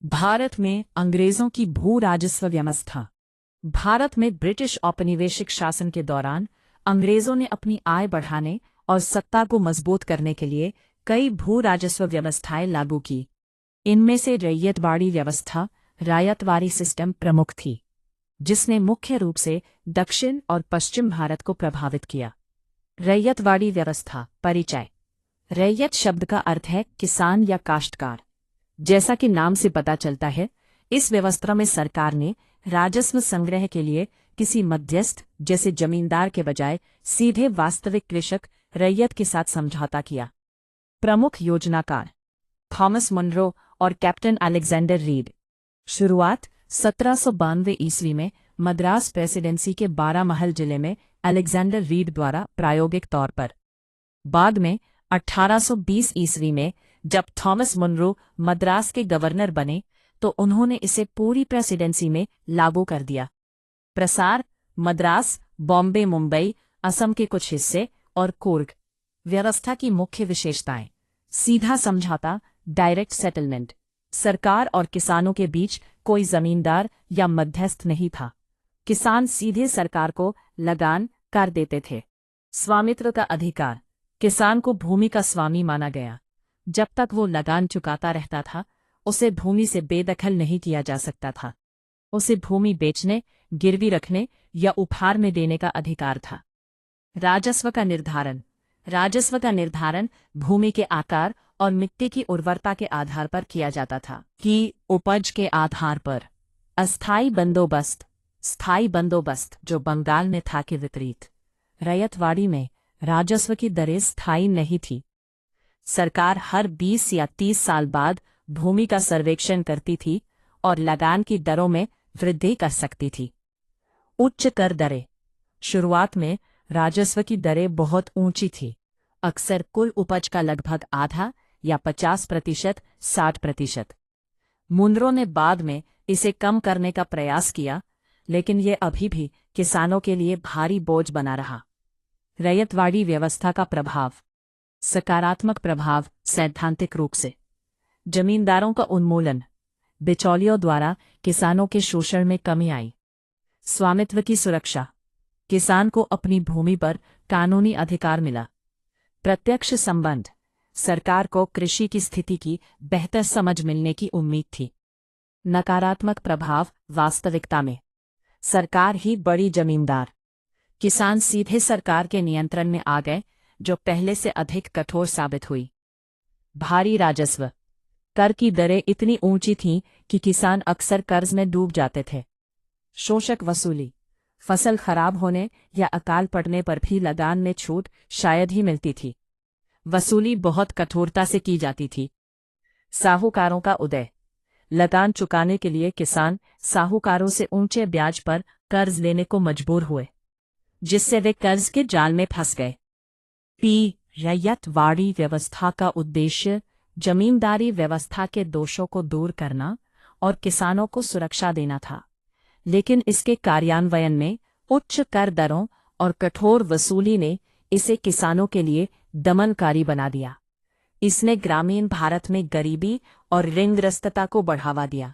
भारत में अंग्रेजों की भू राजस्व व्यवस्था। भारत में ब्रिटिश औपनिवेशिक शासन के दौरान अंग्रेजों ने अपनी आय बढ़ाने और सत्ता को मजबूत करने के लिए कई भू राजस्व व्यवस्थाएं लागू की। इनमें से रैयतवाड़ी व्यवस्था, रायतवाड़ी सिस्टम प्रमुख थी, जिसने मुख्य रूप से दक्षिण और पश्चिम भारत को प्रभावित किया। रैयतवाड़ी व्यवस्था। परिचय। रैयत शब्द का अर्थ है किसान या काश्तकार। जैसा कि नाम से पता चलता है, इस व्यवस्था में सरकार ने राजस्व संग्रह के लिए किसी मध्यस्थ जैसे जमींदार के बजाय सीधे वास्तविक कृषक रैयत के साथ समझौता किया। प्रमुख योजनाकार थॉमस मुनरो और कैप्टन अलेक्जेंडर रीड। शुरुआत 1792 ईस्वी में मद्रास प्रेसिडेंसी के बारामहल जिले में अलेक्जेंडर रीड द्वारा प्रायोगिक तौर पर। बाद में 1820 ईस्वी में जब थॉमस मुनरो मद्रास के गवर्नर बने तो उन्होंने इसे पूरी प्रेसिडेंसी में लागू कर दिया। प्रसार: मद्रास, बॉम्बे, मुंबई, असम के कुछ हिस्से और कुर्ग। व्यवस्था की मुख्य विशेषताएं: सीधा समझौता, डायरेक्ट सेटलमेंट। सरकार और किसानों के बीच कोई जमींदार या मध्यस्थ नहीं था। किसान सीधे सरकार को लगान कर देते थे। स्वामित्व का अधिकार: किसान को भूमि का स्वामी माना गया। जब तक वो लगान चुकाता रहता था, उसे भूमि से बेदखल नहीं किया जा सकता था। उसे भूमि बेचने, गिरवी रखने या उपहार में देने का अधिकार था। राजस्व का निर्धारण: राजस्व का निर्धारण भूमि के आकार और मिट्टी की उर्वरता के आधार पर किया जाता था कि उपज के आधार पर। अस्थायी बंदोबस्त: स्थायी बंदोबस्त जो बंगाल में था के विपरीत। रैयतवाड़ी में राजस्व की दरें स्थायी नहीं थी। सरकार हर 20 या 30 साल बाद भूमि का सर्वेक्षण करती थी और लगान की दरों में वृद्धि कर सकती थी। उच्च कर दरें: शुरुआत में राजस्व की दरें बहुत ऊंची थी, अक्सर कुल उपज का लगभग आधा या 50%, 60%। मुनरो ने बाद में इसे कम करने का प्रयास किया, लेकिन ये अभी भी किसानों के लिए भारी बोझ बना रहा। रैयतवाड़ी व्यवस्था का प्रभाव: सकारात्मक प्रभाव सैद्धांतिक रूप से। जमींदारों का उन्मूलन: बिचौलियों द्वारा किसानों के शोषण में कमी आई। स्वामित्व की सुरक्षा: किसान को अपनी भूमि पर कानूनी अधिकार मिला। प्रत्यक्ष संबंध: सरकार को कृषि की स्थिति की बेहतर समझ मिलने की उम्मीद थी। नकारात्मक प्रभाव वास्तविकता में सरकार ही बड़ी जमींदार। किसान सीधे सरकार के नियंत्रण में आ गए, जो पहले से अधिक कठोर साबित हुई। भारी राजस्व: कर की दरें इतनी ऊंची थीं कि किसान अक्सर कर्ज में डूब जाते थे। शोषक वसूली: फसल खराब होने या अकाल पड़ने पर भी लगान में छूट शायद ही मिलती थी। वसूली बहुत कठोरता से की जाती थी। साहूकारों का उदय: लगान चुकाने के लिए किसान साहूकारों से ऊंचे ब्याज पर कर्ज लेने को मजबूर हुए, जिससे वे कर्ज के जाल में फंस गए। रैयतवाड़ी व्यवस्था का उद्देश्य जमींदारी व्यवस्था के दोषों को दूर करना और किसानों को सुरक्षा देना था, लेकिन इसके कार्यान्वयन में उच्च कर दरों और कठोर वसूली ने इसे किसानों के लिए दमनकारी बना दिया। इसने ग्रामीण भारत में गरीबी और ऋणग्रस्तता को बढ़ावा दिया।